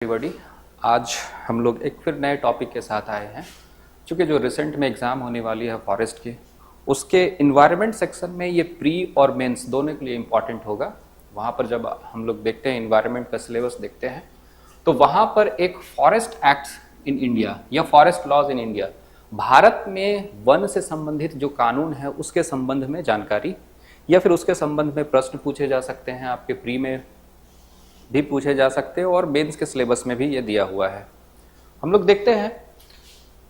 Everybody, आज हम लोग एक फिर नए टॉपिक के साथ आए हैं। चूँकि जो रिसेंट में एग्ज़ाम होने वाली है फॉरेस्ट की, उसके इन्वायरमेंट सेक्शन में ये प्री और मेंस दोनों के लिए इम्पॉर्टेंट होगा। वहाँ पर जब हम लोग देखते हैं इन्वायरमेंट का सिलेबस देखते हैं तो वहाँ पर एक फॉरेस्ट एक्ट्स इन इंडिया या forest laws in India, Bharat में वन से संबंधित जो कानून है उसके संबंध में जानकारी या फिर उसके संबंध में प्रश्न पूछे जा सकते हैं। आपके प्री में भी पूछे जा सकते हैं और मेंस के सिलेबस में भी ये दिया हुआ है। हम लोग देखते हैं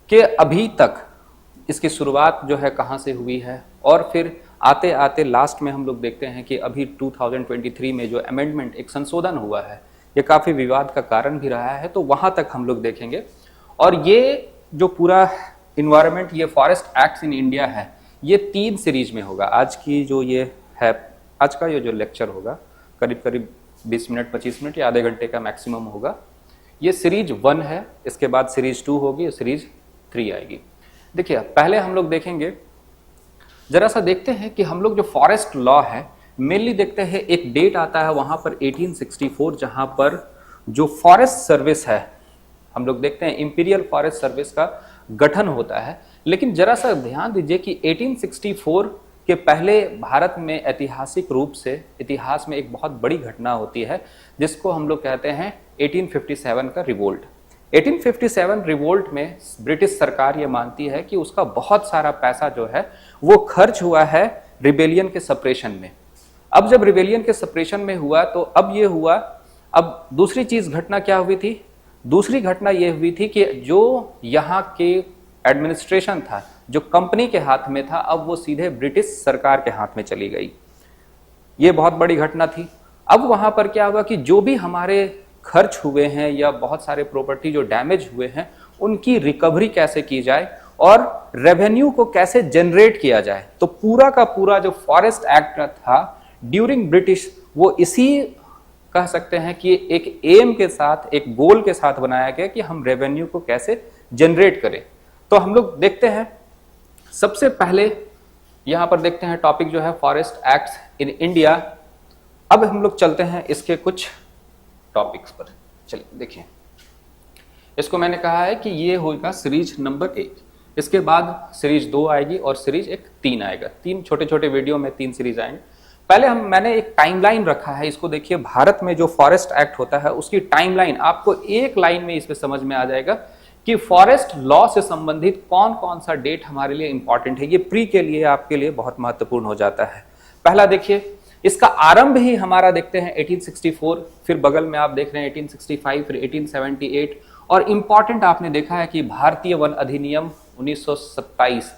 कि अभी तक इसकी शुरुआत जो है कहाँ से हुई है और फिर आते आते लास्ट में हम लोग देखते हैं कि अभी 2023 में जो अमेंडमेंट एक संशोधन हुआ है ये काफ़ी विवाद का कारण भी रहा है, तो वहाँ तक हम लोग देखेंगे। और ये जो पूरा इन्वायरमेंट ये फॉरेस्ट एक्ट्स इन इंडिया है ये 3 सीरीज में होगा। आज की जो ये है, आज का ये जो लेक्चर होगा करीब करीब 20 मिनट 25 मिनट या आधे घंटे का मैक्सिमम होगा। ये सीरीज 1 है, इसके बाद सीरीज 2 होगी, सीरीज 3 आएगी। देखिए पहले हम लोग देखेंगे, जरा सा देखते हैं कि हम लोग जो फॉरेस्ट लॉ है मेनली देखते हैं, एक डेट आता है वहाँ पर 1864 जहाँ पर जो फॉरेस्ट सर्विस है हम लोग देखते हैं इंपीरियल फॉरेस्ट सर्विस का गठन होता है। लेकिन जरा सा ध्यान दीजिए कि 1864 के पहले भारत में ऐतिहासिक रूप से इतिहास में एक बहुत बड़ी घटना होती है जिसको हम लोग कहते हैं 1857 का रिवोल्ट। 1857 रिवोल्ट में ब्रिटिश सरकार ये मानती है कि उसका बहुत सारा पैसा जो है वो खर्च हुआ है रिबेलियन के सप्रेशन में। अब जब रिबेलियन के सप्रेशन में हुआ तो अब ये हुआ, अब दूसरी चीज घटना क्या हुई थी? दूसरी घटना ये हुई थी कि जो यहाँ के एडमिनिस्ट्रेशन था जो कंपनी के हाथ में था, अब वो सीधे ब्रिटिश सरकार के हाथ में चली गई। ये बहुत बड़ी घटना थी। अब वहां पर क्या हुआ कि जो भी हमारे खर्च हुए हैं या बहुत सारे प्रॉपर्टी जो डैमेज हुए हैं उनकी रिकवरी कैसे की जाए और रेवेन्यू को कैसे जनरेट किया जाए। तो पूरा का पूरा जो फॉरेस्ट एक्ट था ड्यूरिंग ब्रिटिश, वो इसी कह सकते हैं कि एक एम के साथ, एक गोल के साथ बनाया गया कि हम रेवेन्यू को कैसे जनरेट करें। तो हम लोग देखते हैं सबसे पहले यहां पर देखते हैं टॉपिक जो है फॉरेस्ट एक्ट्स इन इंडिया। अब हम लोग चलते हैं इसके कुछ टॉपिक्स पर। चलिए देखिए, इसको मैंने कहा है कि ये होगा सीरीज नंबर 1, इसके बाद सीरीज 2 आएगी और सीरीज 3 आएगा। 3 छोटे छोटे वीडियो में 3 सीरीज आएंगे। पहले मैंने एक टाइमलाइन रखा है, इसको देखिए। भारत में जो फॉरेस्ट एक्ट होता है उसकी टाइमलाइन आपको एक लाइन में इसमें समझ में आ जाएगा कि फॉरेस्ट लॉ से संबंधित कौन कौन सा डेट हमारे लिए इंपॉर्टेंट है। ये प्री के लिए आपके लिए बहुत महत्वपूर्ण हो जाता है। पहला देखिए, इसका आरंभ ही हमारा देखते हैं 1864, फिर बगल में आप देख रहे हैं 1865, फिर 1878 और इंपॉर्टेंट आपने देखा है कि भारतीय वन अधिनियम 1927।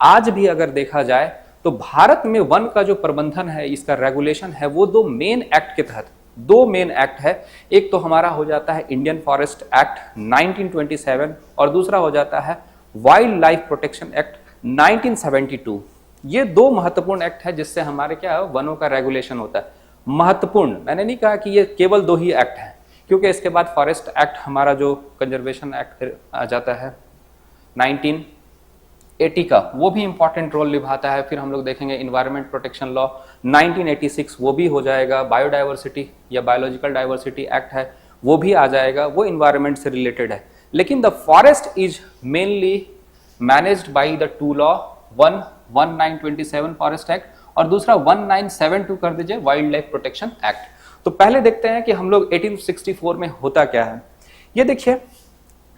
आज भी अगर देखा जाए तो भारत में वन का जो प्रबंधन है, इसका रेगुलेशन है, वो 2 मेन एक्ट के तहत, 2 मेन एक्ट है। एक तो हमारा हो जाता है इंडियन फॉरेस्ट एक्ट 1927 और दूसरा हो जाता है वाइल्ड लाइफ प्रोटेक्शन एक्ट 1972। ये 2 महत्वपूर्ण एक्ट है जिससे हमारे क्या वनों का रेगुलेशन होता है। महत्वपूर्ण, मैंने नहीं कहा कि ये केवल 2 ही एक्ट हैं, क्योंकि इसके बाद फॉरेस्ट एक्ट हमारा जो कंजर्वेशन एक्ट आ जाता है 1980 का, वो भी इंपॉर्टेंट रोल निभाता है। फिर हम लोग देखेंगे इन्वायरमेंट प्रोटेक्शन लॉ 1986, वो भी हो जाएगा। बायोडाइवर्सिटी या बायोलॉजिकल डाइवर्सिटी एक्ट है, वो भी आ जाएगा, वो इन्वायरमेंट से रिलेटेड है। लेकिन the forest is mainly managed by the 2 law, 1927 forest act और दूसरा 1972 कर दीजिए वाइल्ड लाइफ प्रोटेक्शन एक्ट। तो पहले देखते हैं कि हम लोग 1864 में होता क्या है। ये देखिए,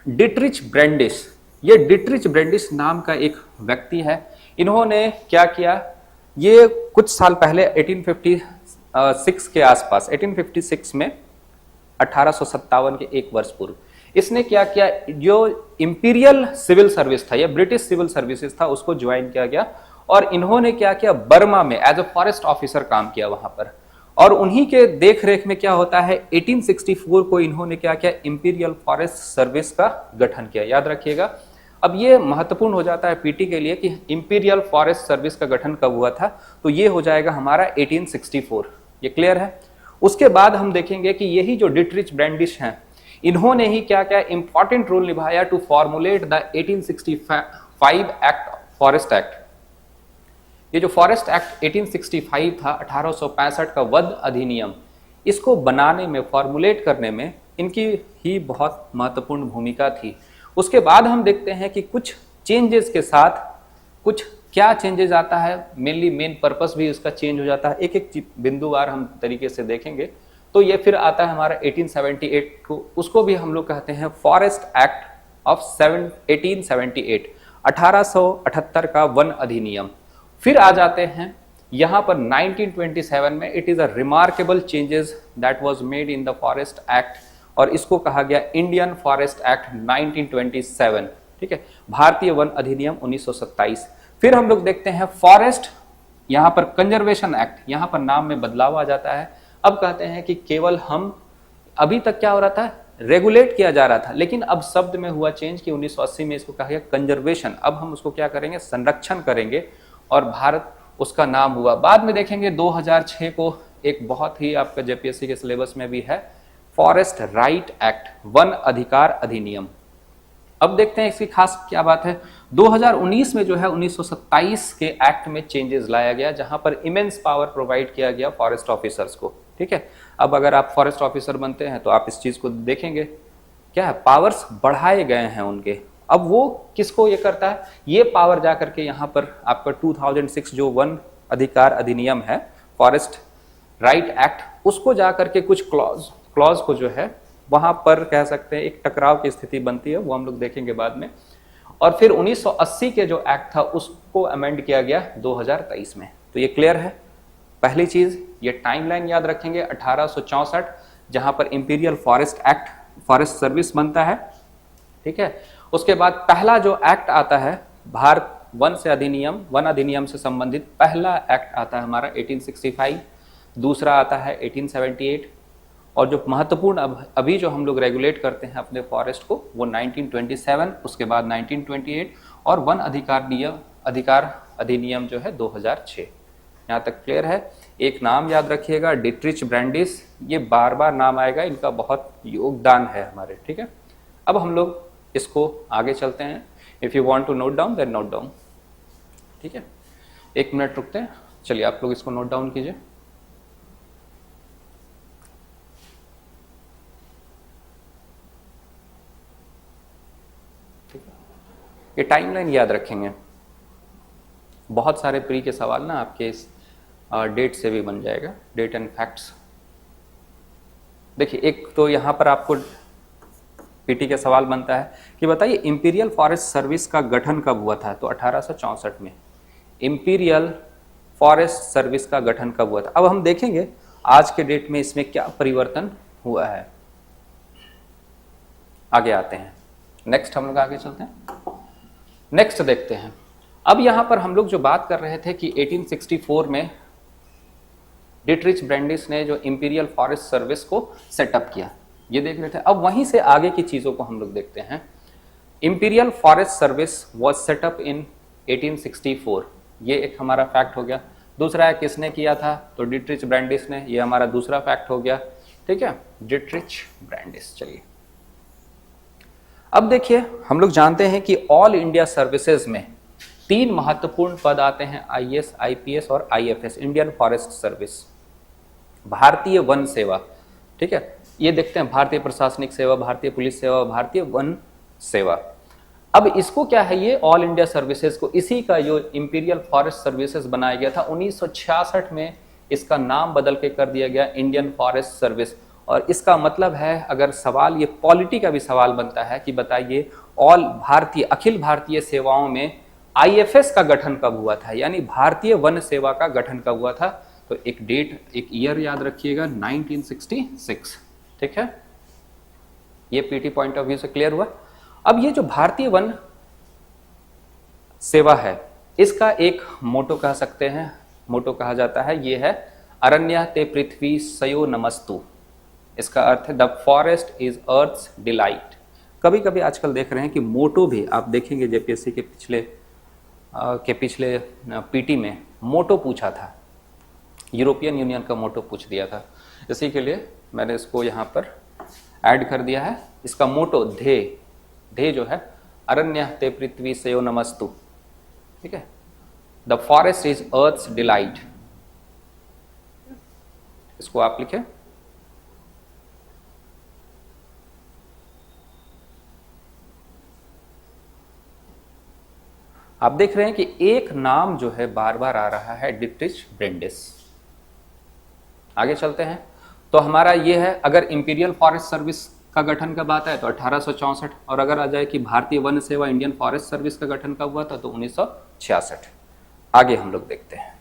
डिट्रिच ब्रैंडिस, ये डिट्रिच ब्रैंडिस नाम का एक व्यक्ति है। इन्होंने क्या किया, ये कुछ साल पहले 1856 के आसपास, 1856 में 1857 के 1 वर्ष पूर्व इसने क्या किया, जो इंपीरियल सिविल सर्विस था या ब्रिटिश सिविल सर्विसेज था उसको ज्वाइन किया गया और इन्होंने क्या किया, बर्मा में एज अ फॉरेस्ट ऑफिसर काम किया वहां पर। और उन्हीं के देख रेख में क्या होता है, 1864 को इन्होंने क्या किया, इंपीरियल फॉरेस्ट सर्विस का गठन किया। याद रखिएगा, अब ये महत्वपूर्ण हो जाता है पीटी के लिए कि इंपीरियल फॉरेस्ट सर्विस का गठन कब हुआ था, तो ये हो जाएगा हमारा 1864। ये क्लियर है। उसके बाद हम देखेंगे कि यही जो डिट्रिच ब्रैंडिस हैं, इन्होंने ही क्या क्या इंपॉर्टेंट रोल निभाया to formulate the 1865 act, forest act. ये जो फॉरेस्ट एक्ट 1865 था, 1865 का वध अधिनियम, इसको बनाने में, फॉर्मुलेट करने में इनकी ही बहुत महत्वपूर्ण भूमिका थी। उसके बाद हम देखते हैं कि कुछ चेंजेस के साथ कुछ क्या चेंजेस आता है, मेनली मेन पर्पस भी उसका चेंज हो जाता है। एक एक बिंदुवार हम तरीके से देखेंगे तो ये फिर आता है हमारा 1878 को, उसको भी हम लोग कहते हैं फॉरेस्ट एक्ट ऑफ 1878, 1878 का वन अधिनियम। फिर आ जाते हैं यहां पर 1927 में, it is a remarkable changes that was made in the forest act, और इसको कहा गया इंडियन फॉरेस्ट एक्ट 1927, ठीक है, भारतीय वन अधिनियम 1927। फिर हम लोग देखते हैं फॉरेस्ट, यहां पर कंजर्वेशन एक्ट, यहां पर नाम में बदलाव आ जाता है। अब कहते हैं कि केवल हम, अभी तक क्या हो रहा था, रेगुलेट किया जा रहा था, लेकिन अब शब्द में हुआ चेंज कि 1980 में इसको कहा गया कंजर्वेशन, अब हम उसको क्या करेंगे, संरक्षण करेंगे, और भारत उसका नाम हुआ। बाद में देखेंगे 2006 को एक बहुत ही आपका जेपीएससी के सिलेबस में भी है, फॉरेस्ट राइट एक्ट, वन अधिकार अधिनियम। अब देखते हैं इसकी खास क्या बात है। 2019 में जो है 1927 के एक्ट में चेंजेस लाया गया, जहां पर इमेंस पावर प्रोवाइड किया गया फॉरेस्ट ऑफिसर्स को, ठीक है। अब अगर आप फॉरेस्ट ऑफिसर बनते हैं तो आप इस चीज को देखेंगे, क्या है, पावर्स बढ़ाए गए हैं उनके। अब वो किसको ये करता है, ये पावर जाकर के यहाँ पर आपका 2006 जो वन अधिकार अधिनियम है, फॉरेस्ट राइट एक्ट, उसको जाकर के कुछ क्लॉज को जो है वहां पर कह सकते हैं एक टकराव की स्थिति बनती है, वो हम लोग देखेंगे बाद में। और फिर 1980 के जो एक्ट था उसको अमेंड किया गया 2023 में। तो ये क्लियर है। पहली चीज, ये टाइमलाइन याद रखेंगे, 1864 जहां पर imperial forest act, forest service बनता है, ठीक है। उसके बाद पहला जो एक्ट आता है भारत वन से अधिनियम, वन अधिनियम से संबंधित पहला एक्ट आता है हमारा 1865, दूसरा आता है 1878, और जो महत्वपूर्ण अभी जो हम लोग रेगुलेट करते हैं अपने फॉरेस्ट को वो 1927, उसके बाद 1928, और वन अधिकार अधिनियम जो है 2006। यहाँ तक क्लियर है। एक नाम याद रखिएगा, डिट्रिच ब्रांडिस, ये बार बार नाम आएगा, इनका बहुत योगदान है हमारे, ठीक है। अब हम लोग इसको आगे चलते हैं। If you want to note down then note down, ठीक है। 1 मिनट रुकते हैं, चलिए आप लोग इसको नोट डाउन कीजिए। ये टाइमलाइन याद रखेंगे, बहुत सारे प्री के सवाल ना आपके इस डेट से भी बन जाएगा, डेट एंड फैक्ट्स। देखिए, एक तो यहाँ पर आपको पीटी के सवाल बनता है कि बताइए इंपीरियल फॉरेस्ट सर्विस का गठन कब हुआ था, तो 1864 में इंपीरियल फॉरेस्ट सर्विस का गठन कब हुआ था। अब हम देखेंगे आज के डेट में इसमें क्या परिवर्तन हुआ है। आगे आते हैं, नेक्स्ट हम लोग आगे चलते हैं, नेक्स्ट देखते हैं। अब यहां पर हम लोग जो बात कर रहे थे कि 1864 में डिट्रिच ब्रांडिस ने जो इंपीरियल फॉरेस्ट सर्विस को सेटअप किया, ये देख रहे थे। अब वहीं से आगे की चीजों को हम लोग देखते हैं। Imperial Forest Service was set up in 1864, ये एक हमारा फैक्ट हो गया। दूसरा है किसने किया था, तो डिट्रिच ब्रांडिस ने, ये हमारा दूसरा फैक्ट हो गया, ठीक है, डिट्रिच ब्रांडिस। चलिए अब देखिए, हम लोग जानते हैं कि ऑल इंडिया सर्विसेज में 3 महत्वपूर्ण पद आते हैं, आईएएस, आईपीएस और आईएफएस, इंडियन फॉरेस्ट सर्विस, भारतीय वन सेवा, ठीक है। ये देखते हैं भारतीय प्रशासनिक सेवा, भारतीय पुलिस सेवा, भारतीय वन सेवा। अब इसको क्या है, ये ऑल इंडिया सर्विसेज को, इसी का जो इंपीरियल फॉरेस्ट सर्विसेज बनाया गया था 1966 में, इसका नाम बदल के कर दिया गया इंडियन फॉरेस्ट सर्विस। और इसका मतलब है, अगर सवाल ये पॉलिटी का भी सवाल बनता है कि बताइए ऑल भारतीय, अखिल भारतीय सेवाओं में आईएफएस का गठन कब हुआ था, यानी भारतीय वन सेवा का गठन कब हुआ था, तो एक डेट, एक ईयर याद रखिएगा, 1966, ठीक है। ये पीटी पॉइंट ऑफ व्यू से क्लियर हुआ। अब ये जो भारतीय वन सेवा है, इसका एक मोटो कह सकते हैं, मोटो कहा जाता है, ये है अरण्य ते पृथ्वी सयो नमस्तु। इसका अर्थ है the forest is earth's delight. कभी कभी आजकल देख रहे हैं कि मोटो भी आप देखेंगे, जेपीएससी के पिछले पीटी में मोटो पूछा था, यूरोपियन यूनियन का मोटो पूछ दिया था, इसी के लिए मैंने इसको यहाँ पर ऐड कर दिया है। इसका मोटो ध्येय जो है अरण्य ते पृथ्वी सयो नमस्तु, ठीक है, the forest is earth's delight, इसको आप लिखें। आप देख रहे हैं कि एक नाम जो है बार बार आ रहा है, डिट्रिच ब्रेंडिस। आगे चलते हैं तो हमारा ये है, अगर इंपीरियल फॉरेस्ट सर्विस का गठन कब आता है तो 1864, और अगर आ जाए कि भारतीय वन सेवा इंडियन फॉरेस्ट सर्विस का गठन कब हुआ था तो 1966। आगे हम लोग देखते हैं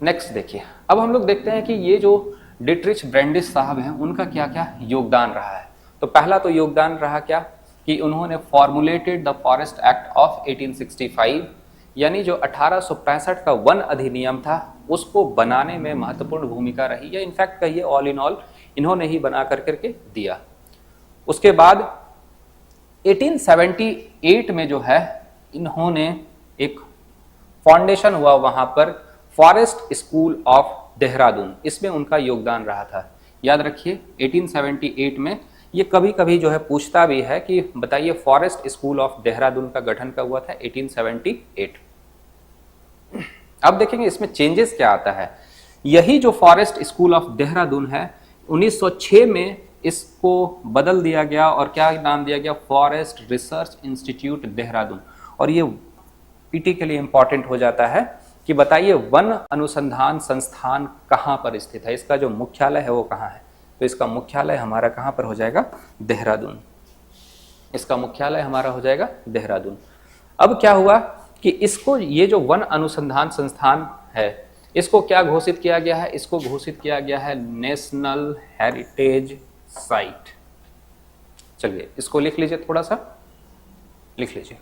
नेक्स्ट देखिए, अब हम लोग देखते हैं कि ये जो डिट्रिच ब्रेंडिस साहब हैं उनका क्या क्या योगदान रहा है। तो पहला तो योगदान रहा क्या कि उन्होंने formulated the forest act of 1865, यानी जो 1865 का वन अधिनियम था उसको बनाने में महत्वपूर्ण भूमिका रही, या इनफैक्ट कहिए ऑल इन ऑल इन्होंने ही बना करके दिया। उसके बाद 1878 में जो है इन्होंने एक फाउंडेशन हुआ वहां पर फॉरेस्ट स्कूल ऑफ देहरादून, इसमें उनका योगदान रहा था। याद रखिए 1878 में, ये कभी कभी जो है पूछता भी है कि बताइए फॉरेस्ट स्कूल ऑफ देहरादून का गठन कब हुआ था, 1878। अब देखेंगे इसमें चेंजेस क्या आता है। यही जो फॉरेस्ट स्कूल ऑफ देहरादून है 1906 में इसको बदल दिया गया और क्या नाम दिया गया, फॉरेस्ट रिसर्च इंस्टीट्यूट देहरादून। और ये पीटी के लिए इंपॉर्टेंट हो जाता है कि बताइए वन अनुसंधान संस्थान कहां पर स्थित है, इसका जो मुख्यालय है वो कहां है, तो इसका मुख्यालय हमारा कहां पर हो जाएगा, देहरादून। इसका मुख्यालय हमारा हो जाएगा देहरादून। अब क्या हुआ कि इसको, ये जो वन अनुसंधान संस्थान है इसको क्या घोषित किया गया है, इसको घोषित किया गया है नेशनल हेरिटेज साइट। चलिए इसको लिख लीजिए, थोड़ा सा लिख लीजिए।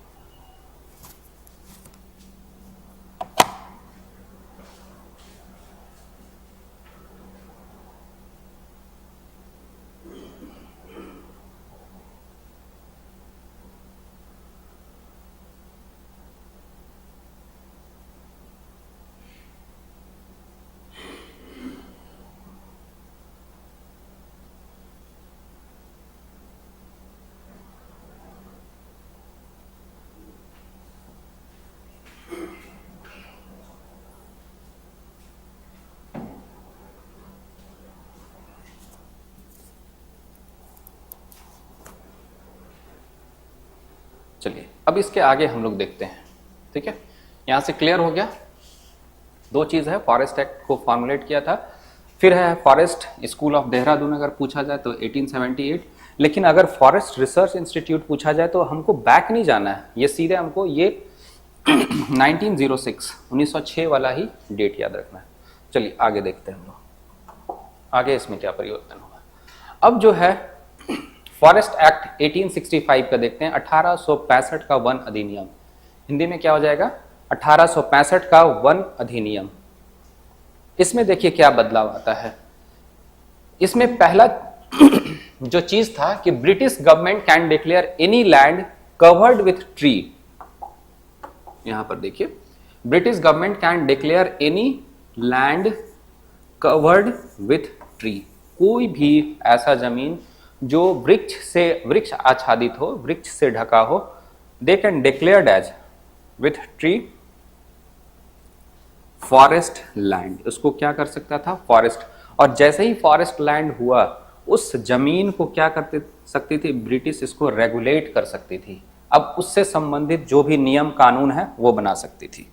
चलिए अब इसके आगे हम लोग देखते हैं, ठीक है। यहां से क्लियर हो गया, दो चीज है, फॉरेस्ट एक्ट को फॉर्मुलेट किया था, फिर है फॉरेस्ट स्कूल ऑफ देहरादून अगर पूछा जाए तो 1878। लेकिन अगर फॉरेस्ट रिसर्च इंस्टीट्यूट पूछा जाए तो हमको बैक नहीं जाना है, ये सीधे हमको ये 1906 वाला ही डेट याद रखना है। चलिए आगे देखते हैं हम लोग आगे इसमें क्या परिवर्तन हुआ। अब जो है फॉरेस्ट एक्ट 1865 का देखते हैं, 1865 का वन अधिनियम, हिंदी में क्या हो जाएगा, 1865 का वन अधिनियम। इसमें देखिए क्या बदलाव आता है। इसमें पहला जो चीज था कि British government can declare any land covered with tree. यहां पर देखिए, British government can declare any land covered with tree, कोई भी ऐसा जमीन जो वृक्ष आच्छादित हो, वृक्ष से ढका हो, they can declared as with tree forest land. उसको क्या कर सकता था, फॉरेस्ट। और जैसे ही फॉरेस्ट लैंड हुआ उस जमीन को क्या कर सकती थी ब्रिटिश, इसको रेगुलेट कर सकती थी। अब उससे संबंधित जो भी नियम कानून है वो बना सकती थी।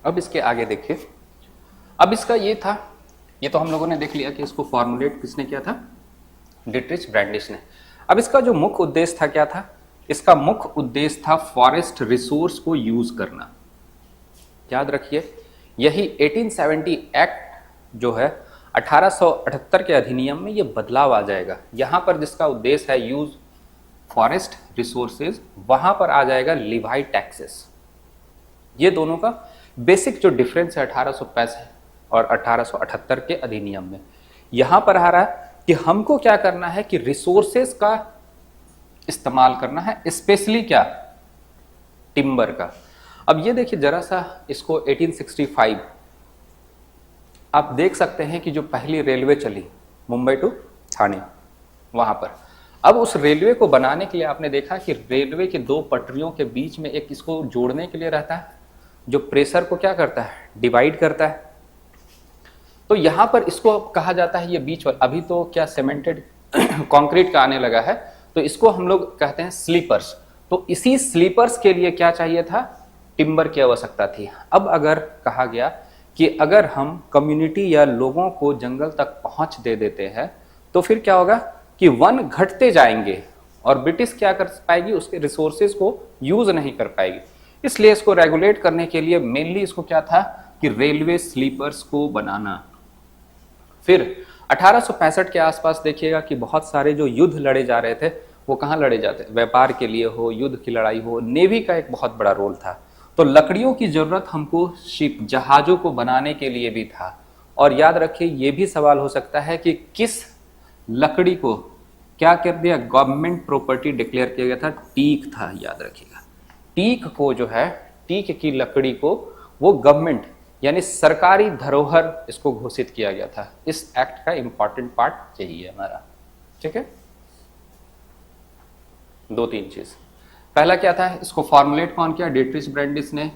अब इसके आगे देखिए, अब इसका ये था, ये तो हम लोगों ने देख लिया कि इसको फॉर्मुलेट किसने किया था, डिट्रिच ब्रैंडिस ने। अब इसका जो मुख्य उद्देश्य था क्या था, इसका मुख्य उद्देश्य था फॉरेस्ट रिसोर्स को यूज करना। याद रखिए यही 1870 एक्ट जो है 1878 के अधिनियम में ये बदलाव आ जाएगा। यहां पर जिसका उद्देश्य है यूज फॉरेस्ट रिसोर्सेज, वहां पर आ जाएगा लिवाई टैक्सेस। ये दोनों का बेसिक जो डिफरेंस है 1865 और 1878 के अधिनियम में, यहां पर आ रहा है कि हमको क्या करना है कि रिसोर्सेस का इस्तेमाल करना है, स्पेशली क्या, टिम्बर का। अब ये देखिए जरा सा इसको 1865 आप देख सकते हैं कि जो पहली रेलवे चली मुंबई टू ठाणे वहां पर, अब उस रेलवे को बनाने के लिए आपने देखा कि रेलवे के दो पटरियों के बीच में एक इसको जोड़ने के लिए रहता है, जो प्रेशर को क्या करता है, डिवाइड करता है। तो यहां पर इसको कहा जाता है ये बीच वाला, अभी तो क्या सीमेंटेड कंक्रीट का आने लगा है, तो इसको हम लोग कहते हैं स्लीपर्स। तो इसी स्लीपर्स के लिए क्या चाहिए था, टिम्बर की आवश्यकता थी। अब अगर कहा गया कि अगर हम कम्युनिटी या लोगों को जंगल तक पहुंच दे देते हैं तो फिर क्या होगा कि वन घटते जाएंगे और ब्रिटिश क्या कर पाएगी, उसके रिसोर्सेज को यूज नहीं कर पाएगी। इसलिए इसको रेगुलेट करने के लिए मेनली इसको क्या था कि रेलवे स्लीपर्स को बनाना। फिर 1865 के आसपास देखिएगा कि बहुत सारे जो युद्ध लड़े जा रहे थे वो कहाँ लड़े जाते, व्यापार के लिए हो, युद्ध की लड़ाई हो, नेवी का एक बहुत बड़ा रोल था। तो लकड़ियों की जरूरत हमको शिप, जहाजों को बनाने के लिए भी था। और याद रखिए ये भी सवाल हो सकता है कि किस लकड़ी को क्या कर दिया, गवर्नमेंट प्रॉपर्टी डिक्लेयर किया गया था, टीक था, याद रखिएगा। टीक को जो है, टीक की लकड़ी को वो गवर्नमेंट यानी सरकारी धरोहर इसको घोषित किया गया था। इस एक्ट का इंपॉर्टेंट पार्ट यही है हमारा, ठीक है। दो तीन चीज, पहला क्या था, इसको फॉर्मुलेट कौन किया, डिट्रिच ब्रैंडिस ने।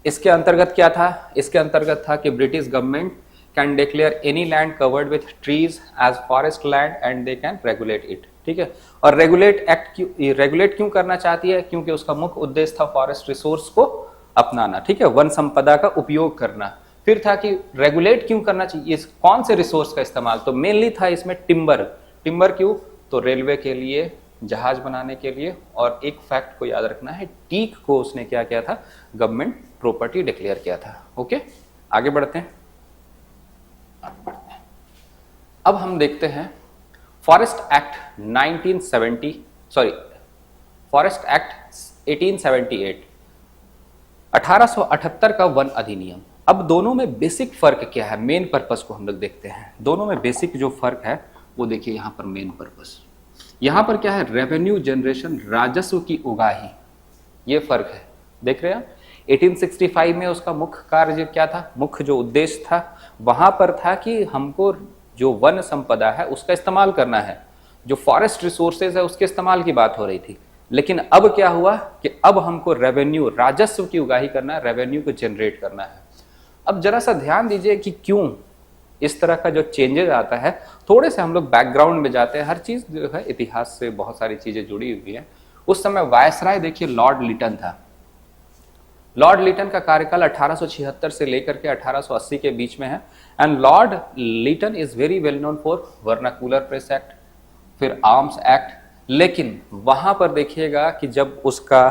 इसके अंतर्गत क्या था, इसके अंतर्गत था कि British government can declare any land covered with trees as forest land and they can regulate it, ठीक है। और रेगुलेट क्यों करना चाहती है, क्योंकि उसका मुख्य उद्देश्य था फॉरेस्ट रिसोर्स को अपनाना, ठीक है, वन संपदा का उपयोग करना। फिर था कि रेगुलेट क्यों करना चाहिए, कौन से रिसोर्स का इस्तेमाल, तो मेनली था इसमें टिम्बर। टिम्बर क्यों, तो रेलवे के लिए, जहाज बनाने के लिए। और एक फैक्ट को याद रखना है, टीक को उसने क्या किया था, गवर्नमेंट प्रॉपर्टी डिक्लेयर किया था। ओके, आगे बढ़ते हैं। अब हम देखते हैं फॉरेस्ट एक्ट 1878, 1878 का वन अधिनियम। अब दोनों में बेसिक फर्क क्या है, मेन पर्पस को हम लोग देखते हैं। दोनों में बेसिक जो फर्क है वो देखिए यहां पर, मेन पर्पस यहां पर क्या है, रेवेन्यू जनरेशन, राजस्व की उगाही, ये फर्क है, देख रहे हैं। 1865 में उसका मुख्य कार्य क्या था, मुख्य जो उद्देश्य था वहां पर था कि हमको जो वन संपदा है उसका इस्तेमाल करना है, जो फॉरेस्ट रिसोर्सेज है उसके इस्तेमाल की बात हो रही थी। लेकिन अब क्या हुआ कि अब हमको रेवेन्यू, राजस्व की उगाही करना है, रेवेन्यू को जनरेट करना है। अब जरा सा ध्यान दीजिए कि क्यों इस तरह का जो चेंजेस आता है। थोड़े से हम लोग बैकग्राउंड में जाते हैं, हर चीज जो है इतिहास से बहुत सारी चीजें जुड़ी हुई हैं। उस समय वायसराय देखिए लॉर्ड लिटन था। लॉर्ड लिटन का कार्यकाल 1876 से लेकर के 1880 के बीच में है। And Lord Lytton is very well known for vernacular press act, फिर आर्म्स एक्ट। लेकिन वहां पर देखिएगा कि जब उसका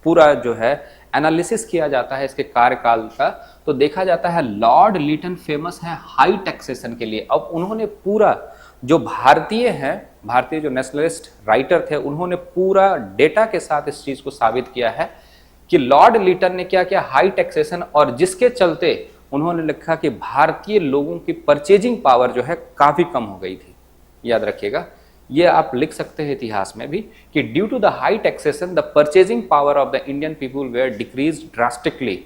पूरा जो है एनालिसिस किया जाता है इसके कार्यकाल का, तो देखा जाता है लॉर्ड लिटन फेमस है हाई टैक्सेशन के लिए। अब उन्होंने पूरा जो भारतीय हैं, भारतीय जो नेशनलिस्ट राइटर थे, उन्होंने पूरा डेटा के साथ इस चीज को साबित किया है कि लॉर्ड लिटन ने क्या किया, हाई टैक्सेशन, और जिसके चलते उन्होंने लिखा कि भारतीय लोगों की परचेजिंग पावर जो है काफी कम हो गई थी। याद रखिएगा, ये आप लिख सकते हैं इतिहास में भी कि due to the high taxation the purchasing power of the Indian people were decreased drastically,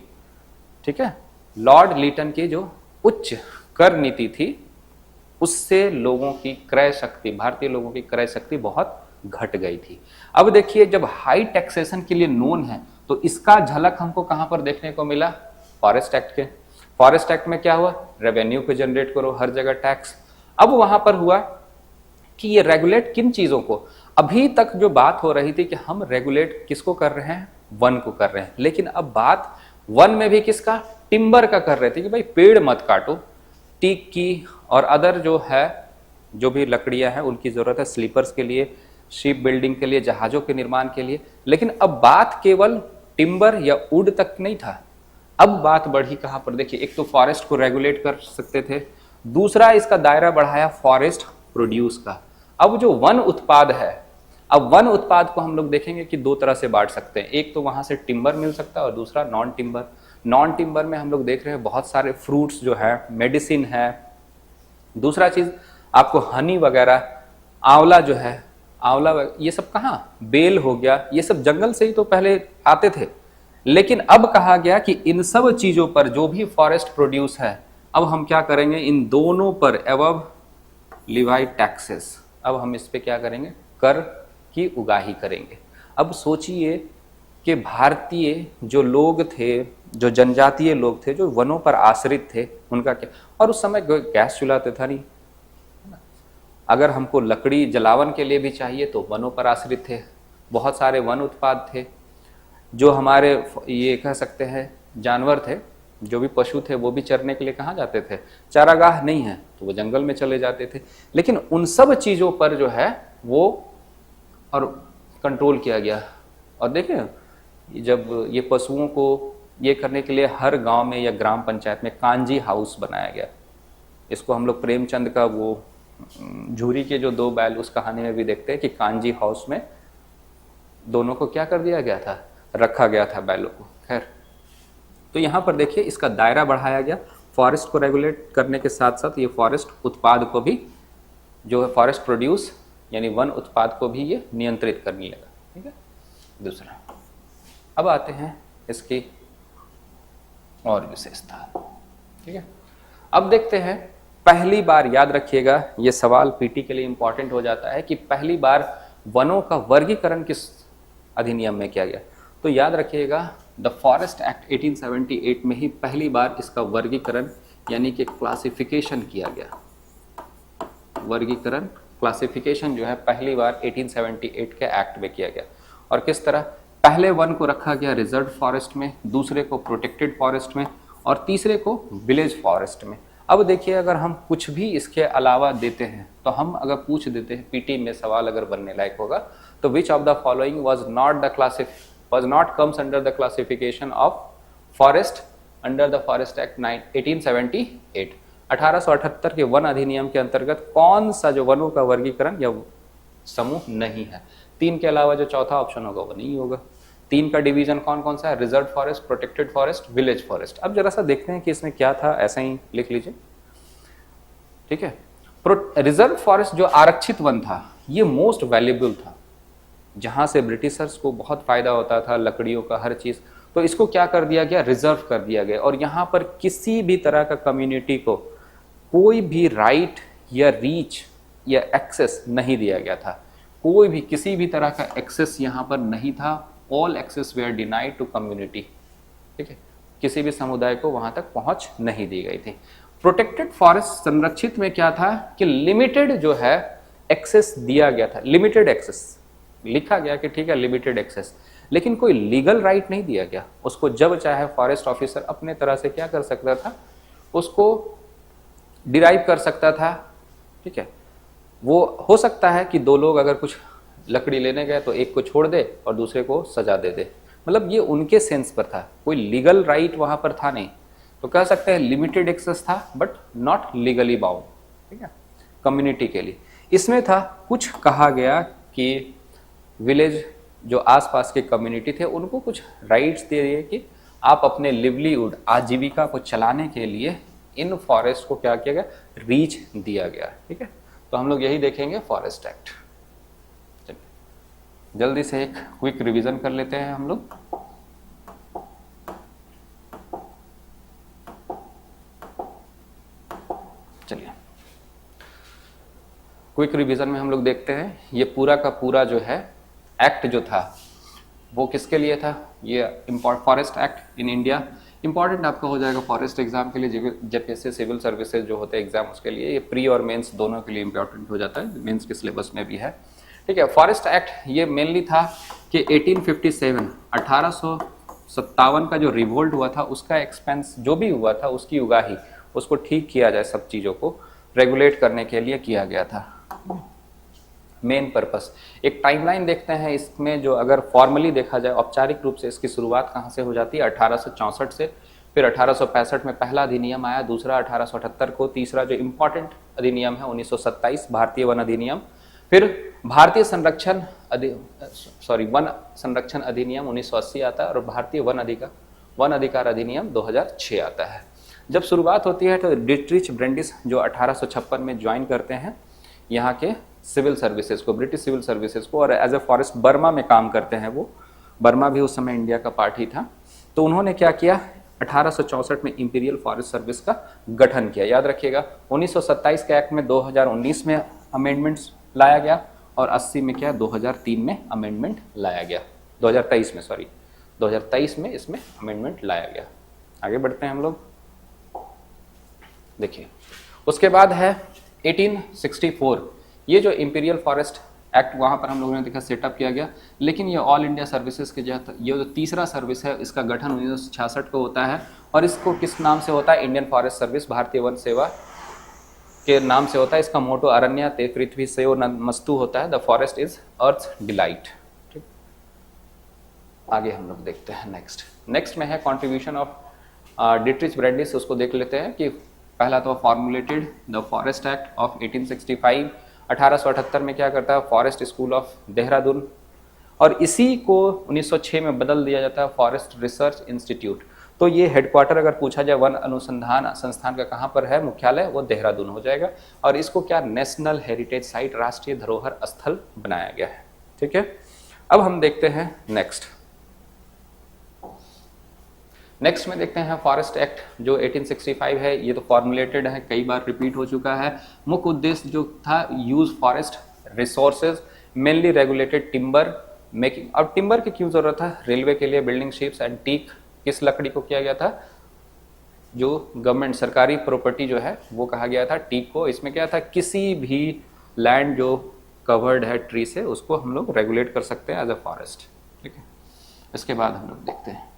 ठीक है। लॉर्ड लिटन की जो उच्च कर नीति थी उससे लोगों की क्रय शक्ति, भारतीय लोगों की क्रय शक्ति बहुत घट गई थी। अब देखिए जब हाई टैक्सेशन के लिए नोन है तो इसका झलक हमको कहां पर देखने को मिला, फॉरेस्ट एक्ट के। फॉरेस्ट एक्ट में क्या हुआ, रेवेन्यू को जनरेट करो, हर जगह टैक्स। अब वहां पर हुआ कि ये रेगुलेट किन चीजों को, अभी तक जो बात हो रही थी कि हम रेगुलेट किसको कर रहे हैं, वन को कर रहे हैं, लेकिन अब बात वन में भी किसका, टिम्बर का कर रहे थे कि भाई पेड़ मत काटो, टीक की और अदर जो है, जो भी लकड़ियां हैं उनकी जरूरत है स्लीपर्स के लिए, शिप बिल्डिंग के लिए, जहाजों के निर्माण के लिए। लेकिन अब बात केवल टिम्बर या वुड तक नहीं था, अब बात बढ़ी कहां पर, देखिए एक तो फॉरेस्ट को रेगुलेट कर सकते थे, दूसरा इसका दायरा बढ़ाया फॉरेस्ट प्रोड्यूस का। अब जो वन उत्पाद है, अब वन उत्पाद को हम लोग देखेंगे कि दो तरह से बांट सकते हैं, एक तो वहां से टिम्बर मिल सकता है और दूसरा नॉन टिम्बर। नॉन टिम्बर में हम लोग देख रहे हैं बहुत सारे फ्रूट्स जो है, मेडिसिन है। दूसरा चीज आपको हनी वगैरह, आंवला जो है, ये सब कहाँ, बेल हो गया, ये सब जंगल से ही तो पहले आते थे। लेकिन अब कहा गया कि इन सब चीजों पर जो भी फॉरेस्ट प्रोड्यूस है, अब हम क्या करेंगे, इन दोनों पर एवब लिवाई टैक्सेस, अब हम इस पे क्या करेंगे, कर की उगाही करेंगे। अब सोचिए कि भारतीय जो लोग थे, जो जनजातीय लोग थे, जो वनों पर आश्रित थे, उनका क्या, और उस समय गैस चूल्हा तो था नहीं, अगर हमको लकड़ी जलावन के लिए भी चाहिए तो वनों पर आश्रित थे। बहुत सारे वन उत्पाद थे, जो हमारे ये कह सकते हैं जानवर थे, जो भी पशु थे वो भी चरने के लिए कहाँ जाते थे, चारागाह नहीं है तो वो जंगल में चले जाते थे। लेकिन उन सब चीज़ों पर जो है वो और कंट्रोल किया गया। और देखें, जब ये पशुओं को ये करने के लिए हर गांव में या ग्राम पंचायत में कांजी हाउस बनाया गया। इसको हम लोग प्रेमचंद का वो झूरी के जो दो बैल, उस कहानी में भी देखते हैं कि कांजी हाउस में दोनों को क्या कर दिया गया था, रखा गया था बैलों को। खैर, तो यहाँ पर देखिए इसका दायरा बढ़ाया गया, फॉरेस्ट को रेगुलेट करने के साथ साथ ये फॉरेस्ट उत्पाद को भी, जो है फॉरेस्ट प्रोड्यूस यानी वन उत्पाद को भी ये नियंत्रित करने लगा। ठीक है। दूसरा, अब आते हैं इसकी और विशेषता। ठीक है, अब देखते हैं पहली बार, याद रखिएगा ये सवाल पीटी के लिए इंपॉर्टेंट हो जाता है कि पहली बार वनों का वर्गीकरण किस अधिनियम में किया गया। तो याद रखिएगा द फॉरेस्ट एक्ट 1878 में ही पहली बार इसका वर्गीकरण यानी कि क्लासिफिकेशन किया गया। वर्गीकरण, क्लासिफिकेशन जो है पहली बार 1878 के एक्ट में किया गया। और किस तरह, पहले वन को रखा गया रिजर्व फॉरेस्ट में, दूसरे को प्रोटेक्टेड फॉरेस्ट में और तीसरे को विलेज फॉरेस्ट में। अब देखिए, अगर हम कुछ भी इसके अलावा देते हैं तो हम अगर पूछ देते हैं, पीटी में सवाल अगर बनने लायक होगा, तो which of the following was not comes under the classification of forest under the forest act 1878। 1878 के वन अधिनियम के अंतर्गत कौन सा जो वनों का वर्गीकरण या समूह नहीं है। 3 के अलावा जो चौथा ऑप्शन होगा वो नहीं होगा। 3 का डिवीजन कौन कौन सा है, reserve forest, protected forest, village forest. अब जरा सा देखते हैं कि इसमें क्या था, ऐसा ही लिख लीजिए। ठीक है, रिजर्व फॉरेस्ट जो आरक्षित वन था, ये मोस्ट वैल्यूएबल था, जहां से ब्रिटिशर्स को बहुत फायदा होता था, लकड़ियों का, हर चीज। तो इसको क्या कर दिया गया, रिजर्व कर दिया गया। और यहाँ पर किसी भी तरह का कम्युनिटी को कोई भी राइट या रीच या एक्सेस नहीं दिया गया था। कोई भी किसी भी तरह का एक्सेस यहाँ पर नहीं था। All access were denied to community. ठीक है, किसी भी समुदाय को वहां तक पहुंच नहीं दी गई थी। प्रोटेक्टेड फॉरेस्ट संरक्षित में क्या था कि लिमिटेड जो है एक्सेस दिया गया था, लिमिटेड एक्सेस लिखा गया कि ठीक है लिमिटेड एक्सेस, लेकिन कोई लीगल राइट नहीं दिया गया। उसको जब चाहे फॉरेस्ट ऑफिसर अपने तरह से क्या कर सकता था, उसको डिराइव कर सकता था। ठीक है, वो हो सकता है कि 2 लोग अगर कुछ लकड़ी लेने गए तो एक को छोड़ दे और दूसरे को सजा दे दे, मतलब ये उनके सेंस पर था, कोई लीगल राइट वहां पर था नहीं। तो कह सकते हैं लिमिटेड एक्सेस था बट नॉट लीगली बाउंड। ठीक है, कम्युनिटी के लिए इसमें था। कुछ कहा गया कि विलेज जो आसपास के कम्युनिटी थे उनको कुछ राइट्स दे दिए कि आप अपने लिवलीहुड, आजीविका को चलाने के लिए इन फॉरेस्ट को क्या किया गया, रीच दिया गया। ठीक है, तो हम लोग यही देखेंगे फॉरेस्ट एक्ट। चलिए जल्दी से एक क्विक रिवीजन कर लेते हैं हम लोग। चलिए क्विक रिवीजन में हम लोग देखते हैं ये पूरा का पूरा जो है एक्ट जो था वो किसके लिए था, ये forest act in India. Important आपका हो जाएगा फॉरेस्ट एग्जाम के लिए, जेपीएससी सिविल सर्विसेज जो होते हैं एग्जाम, उसके लिए ये प्री और मेंस दोनों के लिए इंपॉर्टेंट हो जाता है, मेंस के सिलेबस में भी है। ठीक है, फॉरेस्ट एक्ट ये मेनली था कि 1857 1857 का जो रिवोल्ट हुआ था उसका एक्सपेंस जो भी हुआ था उसकी उगाही, उसको ठीक किया जाए, सब चीज़ों को रेगुलेट करने के लिए किया गया था। मेन पर्पस, एक टाइमलाइन देखते हैं इसमें, जो अगर फॉर्मली देखा जाए औपचारिक रूप से इसकी शुरुआत कहाँ से हो जाती है, 1864 से। फिर 1865 में पहला अधिनियम आया, दूसरा 1878 को, तीसरा जो इम्पोर्टेंट अधिनियम है 1927 भारतीय वन अधिनियम। फिर भारतीय वन संरक्षण अधिनियम 1980 आता है और भारतीय वन वन अधिकार अधिनियम 2006 आता है। जब शुरुआत होती है तो डिट्रिच ब्रेंडिस जो 1856 में ज्वाइन करते हैं यहाँ के सिविल सर्विसेज को, ब्रिटिश सिविल सर्विसेज को, और एज ए फॉरेस्ट बर्मा में काम करते हैं वो। बर्मा भी उस समय इंडिया का पार्ट ही था। तो उन्होंने क्या किया, 1864 में इंपीरियल फॉरेस्ट सर्विस का गठन किया। याद रखिएगा 1927 के एक्ट में 2019 में अमेंडमेंट्स लाया गया और 80 में क्या 2003 में अमेंडमेंट लाया गया, 2023 में, सॉरी 2023 में इसमें अमेंडमेंट लाया गया। आगे बढ़ते हैं हम लोग। देखिए उसके बाद है 1864, ये जो इंपीरियल फॉरेस्ट एक्ट वहाँ पर हम लोगों ने देखा सेटअप किया गया। लेकिन ये ऑल इंडिया सर्विसेज के जो ये जो तीसरा सर्विस है इसका गठन 1966 को होता है और इसको किस नाम से होता है, इंडियन फॉरेस्ट सर्विस, भारतीय वन सेवा के नाम से होता है। इसका मोटो अरण्य ते पृथ्वी सेओ नमस्तु होता है, the forest is earth delight. ठीक, आगे हम लोग देखते हैं नेक्स्ट में है कॉन्ट्रीब्यूशन ऑफ डिट्रिच ब्रेंडिस। उसको देख लेते हैं कि पहला तो formulated the forest act of 1865। 1878 में क्या करता है, फॉरेस्ट स्कूल ऑफ देहरादून, और इसी को 1906 में बदल दिया जाता है फॉरेस्ट रिसर्च इंस्टीट्यूट। तो ये हेडक्वार्टर अगर पूछा जाए वन अनुसंधान संस्थान का कहाँ पर है, मुख्यालय, वो देहरादून हो जाएगा। और इसको क्या नेशनल हेरिटेज साइट, राष्ट्रीय धरोहर स्थल बनाया गया है। ठीक है, अब हम देखते हैं नेक्स्ट में देखते हैं फॉरेस्ट एक्ट जो 1865 है। ये तो फॉर्मुलेटेड है, कई बार रिपीट हो चुका है। मुख्य उद्देश्य जो था, use forest resources mainly regulated timber making. अब टिम्बर की क्यों जरूरत है, रेलवे के लिए, बिल्डिंग शिप्स एंड टीक, किस लकड़ी को किया गया था, जो गवर्नमेंट सरकारी प्रॉपर्टी जो है वो कहा गया था टीक को। इसमें क्या था, किसी भी लैंड जो कवर्ड है ट्री से उसको हम लोग रेगुलेट कर सकते हैं एज अ फॉरेस्ट। ठीक है, इसके बाद हम लोग देखते हैं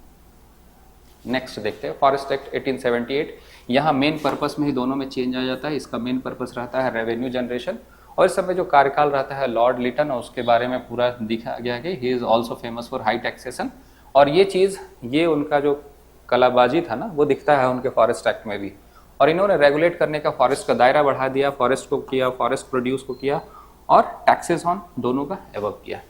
नेक्स्ट देखते हैं फॉरेस्ट एक्ट 1878। यहाँ मेन पर्पस में ही दोनों में चेंज आ जाता है। इसका मेन पर्पस रहता है रेवेन्यू जनरेशन, और इस समय जो कार्यकाल रहता है लॉर्ड लिटन, और उसके बारे में पूरा दिखा गया कि he is also famous for high taxation. और ये चीज़, ये उनका जो कलाबाजी था ना, वो दिखता है उनके फॉरेस्ट एक्ट में भी। और इन्होंने रेगुलेट करने का फॉरेस्ट का दायरा बढ़ा दिया, फॉरेस्ट को किया, फॉरेस्ट प्रोड्यूस को किया, और टैक्सेस ऑन दोनों का एबव किया।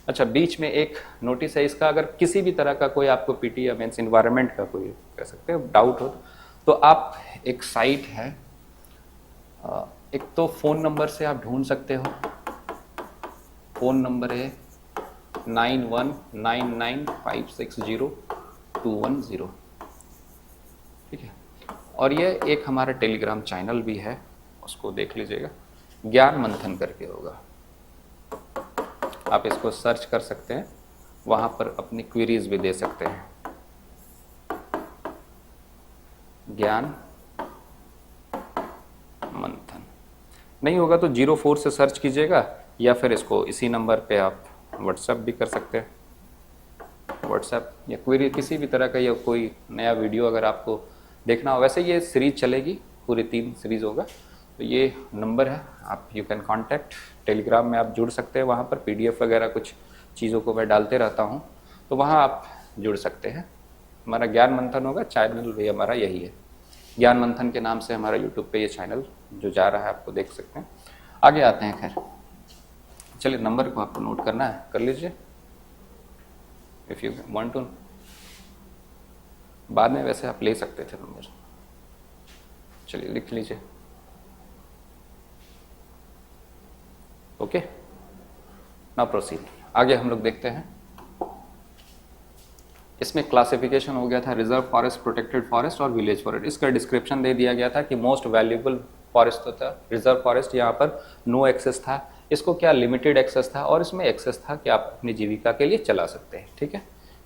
अच्छा, बीच में एक नोटिस है इसका, अगर किसी भी तरह का कोई आपको पीटी या मीन्स इन्वायरमेंट का कोई कह सकते हो डाउट हो तो आप, एक साइट है, एक तो फ़ोन नंबर से आप ढूंढ सकते हो। फ़ोन नंबर है 9199560210। ठीक है, और ये एक हमारा टेलीग्राम चैनल भी है, उसको देख लीजिएगा, ज्ञान मंथन करके होगा, आप इसको सर्च कर सकते हैं, वहाँ पर अपनी क्वेरीज भी दे सकते हैं। ज्ञान मंथन नहीं होगा तो 04 से सर्च कीजिएगा, या फिर इसको इसी नंबर पे आप व्हाट्सएप भी कर सकते हैं। व्हाट्सएप या क्वेरी किसी भी तरह का, या कोई नया वीडियो अगर आपको देखना हो, वैसे ये सीरीज चलेगी, पूरी 3 सीरीज होगा, तो ये नंबर है, आप यू कैन कॉन्टैक्ट। टेलीग्राम में आप जुड़ सकते हैं, वहाँ पर पीडीएफ वगैरह कुछ चीज़ों को मैं डालते रहता हूँ, तो वहाँ आप जुड़ सकते हैं। हमारा ज्ञान मंथन होगा, चैनल भी हमारा यही है, ज्ञान मंथन के नाम से हमारा यूट्यूब पे ये चैनल जो जा रहा है आपको देख सकते हैं। आगे आते हैं, खैर चलिए नंबर को आपको नोट करना है, कर लीजिए इफ़ यू वांट टू, बाद में वैसे आप ले सकते थे नंबर, चलिए लिख लीजिए। Okay, now proceed. आगे हम लोग देखते हैं, इसमें क्लासिफिकेशन हो गया था रिजर्व फॉरेस्ट, प्रोटेक्टेड फॉरेस्ट और विलेज फॉरेस्ट। इसका डिस्क्रिप्शन दे दिया गया था कि मोस्ट वैल्यूएबल फॉरेस्ट तो था रिजर्व फॉरेस्ट, यहाँ पर नो एक्सेस था, इसको क्या लिमिटेड एक्सेस था, और इसमें एक्सेस था कि आप अपनी जीविका के लिए चला सकते हैं। ठीक है,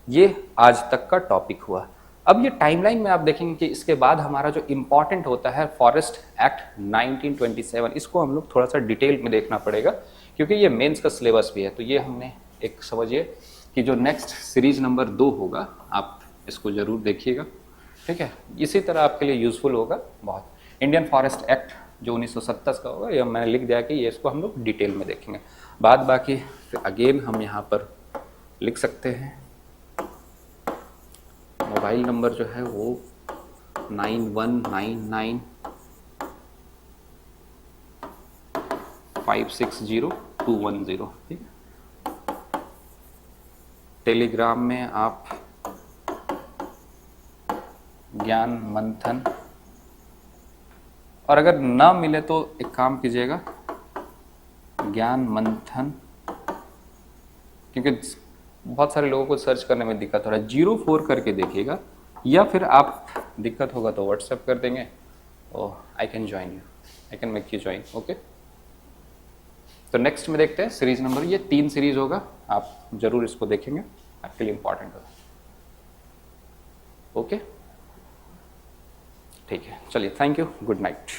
ये आज तक का टॉपिक हुआ। अब ये टाइमलाइन में आप देखेंगे कि इसके बाद हमारा जो इम्पॉर्टेंट होता है फॉरेस्ट एक्ट 1927, इसको हम लोग थोड़ा सा डिटेल में देखना पड़ेगा, क्योंकि ये मेंस का सिलेबस भी है। तो ये हमने एक समझिए कि जो नेक्स्ट सीरीज नंबर 2 होगा, आप इसको जरूर देखिएगा। ठीक है, इसी तरह आपके लिए यूजफुल होगा बहुत। इंडियन फॉरेस्ट एक्ट जो 1970 का होगा, ये मैंने लिख दिया कि ये इसको हम लोग डिटेल में देखेंगे। बाद बाकी अगेन हम यहाँ पर लिख सकते हैं, मोबाइल नंबर जो है वो 9199560210। ठीक है, टेलीग्राम में आप ज्ञान मंथन। और अगर ना मिले तो एक काम कीजिएगा, ज्ञान मंथन, क्योंकि बहुत सारे लोगों को सर्च करने में दिक्कत हो रहा है, 04 करके देखिएगा, या फिर आप दिक्कत होगा तो व्हाट्सएप कर देंगे, oh I can join you, I can make you join. Okay, तो नेक्स्ट में देखते हैं सीरीज नंबर, ये 3 सीरीज होगा, आप जरूर इसको देखेंगे, आपके लिए इंपॉर्टेंट होगा। ओके, ठीक है, चलिए, थैंक यू, गुड नाइट।